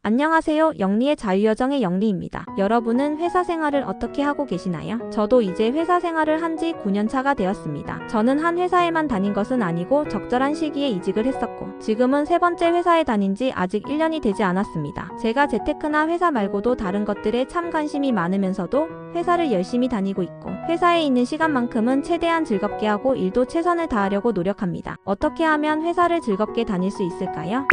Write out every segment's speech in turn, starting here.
안녕하세요. 영리의 자유여정의 영리입니다. 여러분은 회사 생활을 어떻게 하고 계시나요? 저도 이제 회사 생활을 한 지 9년 차가 되었습니다. 저는 한 회사에만 다닌 것은 아니고 적절한 시기에 이직을 했었고 지금은 세 번째 회사에 다닌 지 아직 1년이 되지 않았습니다. 제가 재테크나 회사 말고도 다른 것들에 참 관심이 많으면서도 회사를 열심히 다니고 있고 회사에 있는 시간만큼은 최대한 즐겁게 하고 일도 최선을 다하려고 노력합니다. 어떻게 하면 회사를 즐겁게 다닐 수 있을까요?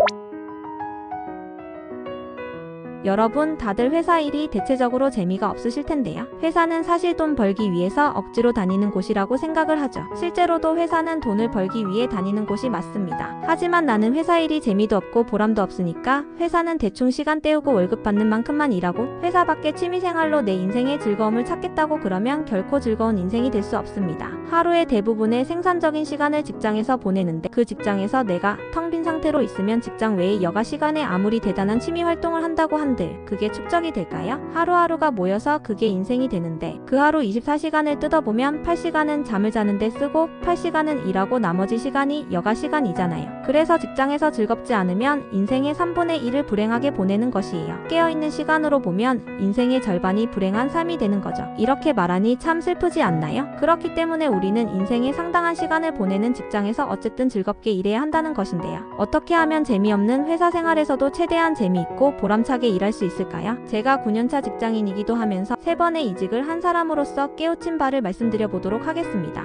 여러분 다들 회사 일이 대체적으로 재미가 없으실 텐데요. 회사는 사실 돈 벌기 위해서 억지로 다니는 곳이라고 생각을 하죠. 실제로도 회사는 돈을 벌기 위해 다니는 곳이 맞습니다. 하지만 나는 회사 일이 재미도 없고 보람도 없으니까 회사는 대충 시간 때우고 월급 받는 만큼만 일하고 회사 밖의 취미생활로 내 인생의 즐거움을 찾겠다고 그러면 결코 즐거운 인생이 될 수 없습니다. 하루의 대부분의 생산적인 시간을 직장에서 보내는데 그 직장에서 내가 텅 빈 상태로 있으면 직장 외의 여가 시간에 아무리 대단한 취미 활동을 한다고 한들 그게 축적이 될까요? 하루하루가 모여서 그게 인생이 되는데 그 하루 24시간을 뜯어보면 8시간은 잠을 자는데 쓰고 8시간은 일하고 나머지 시간이 여가 시간이잖아요. 그래서 직장에서 즐겁지 않으면 인생의 3분의 1을 불행하게 보내는 것이에요. 깨어있는 시간으로 보면 인생의 절반이 불행한 삶이 되는 거죠. 이렇게 말하니 참 슬프지 않나요? 그렇기 때문에 우리는 인생의 상당한 시간을 보내는 직장에서 어쨌든 즐겁게 일해야 한다는 것인데요. 어떻게 하면 재미없는 회사 생활에서도 최대한 재미있고 보람차게 일할 수 있을까요? 제가 9년차 직장인이기도 하면서 3번의 이직을 한 사람으로서 깨우친 바를 말씀드려 보도록 하겠습니다.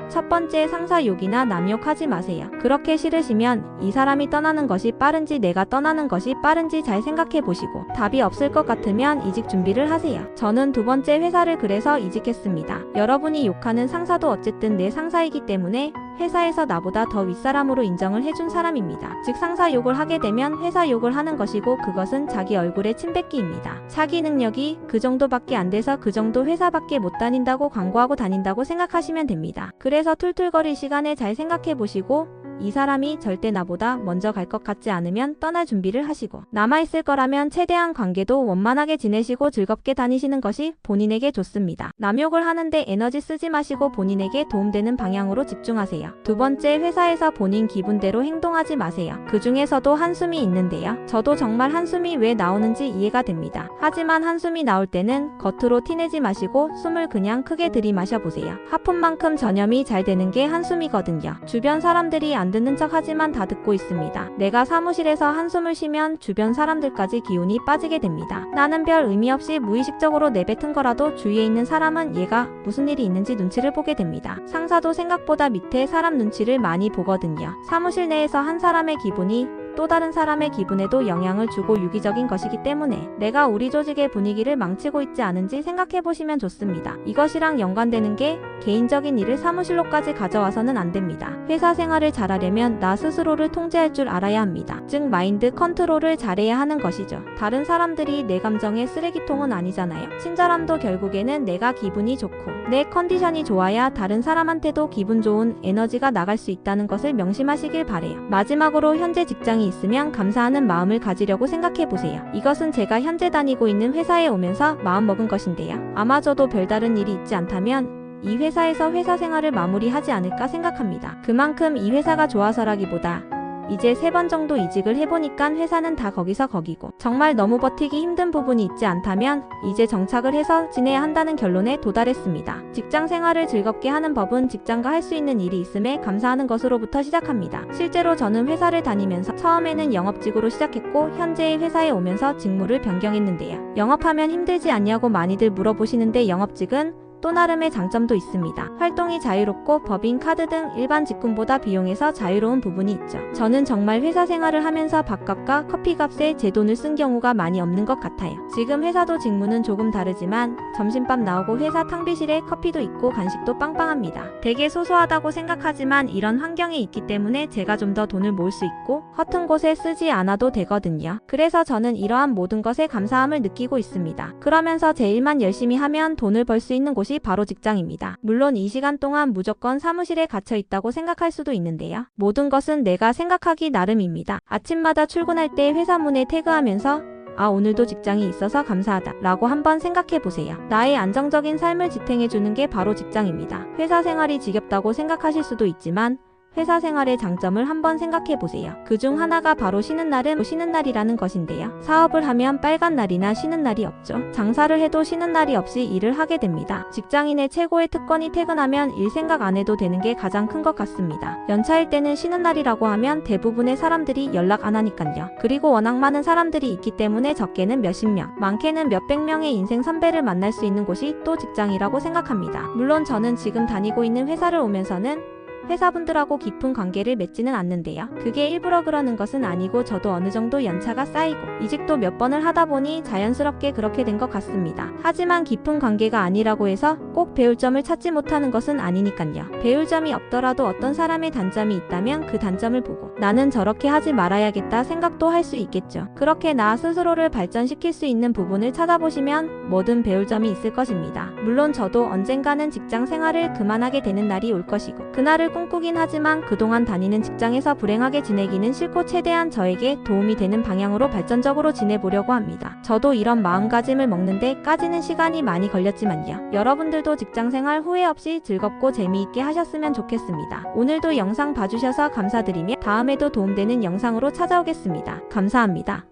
첫 번째, 상사 욕이나 남 욕하지 마세요. 그렇게 싫으시면 이 사람이 떠나는 것이 빠른지 내가 떠나는 것이 빠른지 잘 생각해 보시고 답이 없을 것 같으면 이직 준비를 하세요. 저는 두 번째 회사를 그래서 이직했습니다. 여러분이 욕하는 상사도 어쨌든 내 상사이기 때문에 회사에서 나보다 더 윗사람으로 인정을 해준 사람입니다. 즉 상사 욕을 하게 되면 회사 욕을 하는 것이고 그것은 자기 얼굴에 침뱉기입니다. 자기 능력이 그 정도밖에 안 돼서 그 정도 회사밖에 못 다닌다고 광고하고 다닌다고 생각하시면 됩니다. 그래서 툴툴거릴 시간에 잘 생각해 보시고 이 사람이 절대 나보다 먼저 갈 것 같지 않으면 떠날 준비를 하시고 남아있을 거라면 최대한 관계도 원만하게 지내시고 즐겁게 다니시는 것이 본인에게 좋습니다. 남욕을 하는데 에너지 쓰지 마시고 본인에게 도움되는 방향으로 집중하세요. 두 번째, 회사에서 본인 기분대로 행동하지 마세요. 그 중에서도 한숨이 있는데요. 저도 정말 한숨이 왜 나오는지 이해가 됩니다. 하지만 한숨이 나올 때는 겉으로 티내지 마시고 숨을 그냥 크게 들이마셔 보세요. 하품만큼 전염이 잘 되는 게 한숨이거든요. 주변 사람들이 안 듣는 척 하지만 다 듣고 있습니다. 내가 사무실에서 한숨을 쉬면 주변 사람들까지 기운이 빠지게 됩니다. 나는 별 의미 없이 무의식적으로 내뱉은 거라도 주위에 있는 사람은 얘가 무슨 일이 있는지 눈치를 보게 됩니다. 상사도 생각보다 밑에 사람 눈치를 많이 보거든요. 사무실 내에서 한 사람의 기분이 또 다른 사람의 기분에도 영향을 주고 유기적인 것이기 때문에 내가 우리 조직의 분위기를 망치고 있지 않은지 생각해보시면 좋습니다. 이것이랑 연관되는 게 개인적인 일을 사무실로까지 가져와서는 안 됩니다. 회사 생활을 잘하려면 나 스스로를 통제할 줄 알아야 합니다. 즉 마인드 컨트롤을 잘해야 하는 것이죠. 다른 사람들이 내 감정의 쓰레기통은 아니잖아요. 친절함도 결국에는 내가 기분이 좋고 내 컨디션이 좋아야 다른 사람한테도 기분 좋은 에너지가 나갈 수 있다는 것을 명심하시길 바래요. 마지막으로 현재 직장이 있으면 감사하는 마음을 가지려고 생각해보세요. 이것은 제가 현재 다니고 있는 회사에 오면서 마음먹은 것인데요. 아마 저도 별다른 일이 있지 않다면 이 회사에서 회사 생활을 마무리하지 않을까 생각합니다. 그만큼 이 회사가 좋아서라기보다 이제 3번 정도 이직을 해보니까 회사는 다 거기서 거기고 정말 너무 버티기 힘든 부분이 있지 않다면 이제 정착을 해서 지내야 한다는 결론에 도달했습니다. 직장 생활을 즐겁게 하는 법은 직장과 할 수 있는 일이 있음에 감사하는 것으로부터 시작합니다. 실제로 저는 회사를 다니면서 처음에는 영업직으로 시작했고 현재의 회사에 오면서 직무를 변경했는데요. 영업하면 힘들지 않냐고 많이들 물어보시는데 영업직은 또 나름의 장점도 있습니다. 활동이 자유롭고 법인, 카드 등 일반 직군보다 비용에서 자유로운 부분이 있죠. 저는 정말 회사 생활을 하면서 밥값과 커피값에 제 돈을 쓴 경우가 많이 없는 것 같아요. 지금 회사도 직무는 조금 다르지만 점심밥 나오고 회사 탕비실에 커피도 있고 간식도 빵빵합니다. 되게 소소하다고 생각하지만 이런 환경에 있기 때문에 제가 좀 더 돈을 모을 수 있고 허튼 곳에 쓰지 않아도 되거든요. 그래서 저는 이러한 모든 것에 감사함을 느끼고 있습니다. 그러면서 제 일만 열심히 하면 돈을 벌 수 있는 곳이 바로 직장입니다. 물론 이 시간 동안 무조건 사무실에 갇혀 있다고 생각할 수도 있는데요. 모든 것은 내가 생각하기 나름입니다. 아침마다 출근할 때 회사 문에 태그하면서 아, 오늘도 직장이 있어서 감사하다 라고 한번 생각해보세요. 나의 안정적인 삶을 지탱해주는 게 바로 직장입니다. 회사 생활이 지겹다고 생각하실 수도 있지만 회사 생활의 장점을 한번 생각해 보세요. 그중 하나가 바로 쉬는 날은 쉬는 날이라는 것인데요. 사업을 하면 빨간 날이나 쉬는 날이 없죠. 장사를 해도 쉬는 날이 없이 일을 하게 됩니다. 직장인의 최고의 특권이 퇴근하면 일 생각 안 해도 되는 게 가장 큰 것 같습니다. 연차일 때는 쉬는 날이라고 하면 대부분의 사람들이 연락 안 하니깐요. 그리고 워낙 많은 사람들이 있기 때문에 적게는 몇십 명, 많게는 몇백 명의 인생 선배를 만날 수 있는 곳이 또 직장이라고 생각합니다. 물론 저는 지금 다니고 있는 회사를 오면서는 회사분들하고 깊은 관계를 맺지는 않는데요. 그게 일부러 그러는 것은 아니고 저도 어느 정도 연차가 쌓이고 이직도 몇 번을 하다 보니 자연스럽게 그렇게 된 것 같습니다. 하지만 깊은 관계가 아니라고 해서 꼭 배울 점을 찾지 못하는 것은 아니니깐요. 배울 점이 없더라도 어떤 사람의 단점이 있다면 그 단점을 보고 나는 저렇게 하지 말아야겠다 생각도 할 수 있겠죠. 그렇게 나 스스로를 발전시킬 수 있는 부분을 찾아보시면 뭐든 배울 점이 있을 것입니다. 물론 저도 언젠가는 직장 생활을 그만하게 되는 날이 올 것이고 그날을 꿈꾸긴 하지만 그동안 다니는 직장에서 불행하게 지내기는 싫고 최대한 저에게 도움이 되는 방향으로 발전적으로 지내보려고 합니다. 저도 이런 마음가짐을 먹는데 까지는 시간이 많이 걸렸지만요. 여러분들도 직장생활 후회 없이 즐겁고 재미있게 하셨으면 좋겠습니다. 오늘도 영상 봐주셔서 감사드리며 다음에도 도움되는 영상으로 찾아오겠습니다. 감사합니다.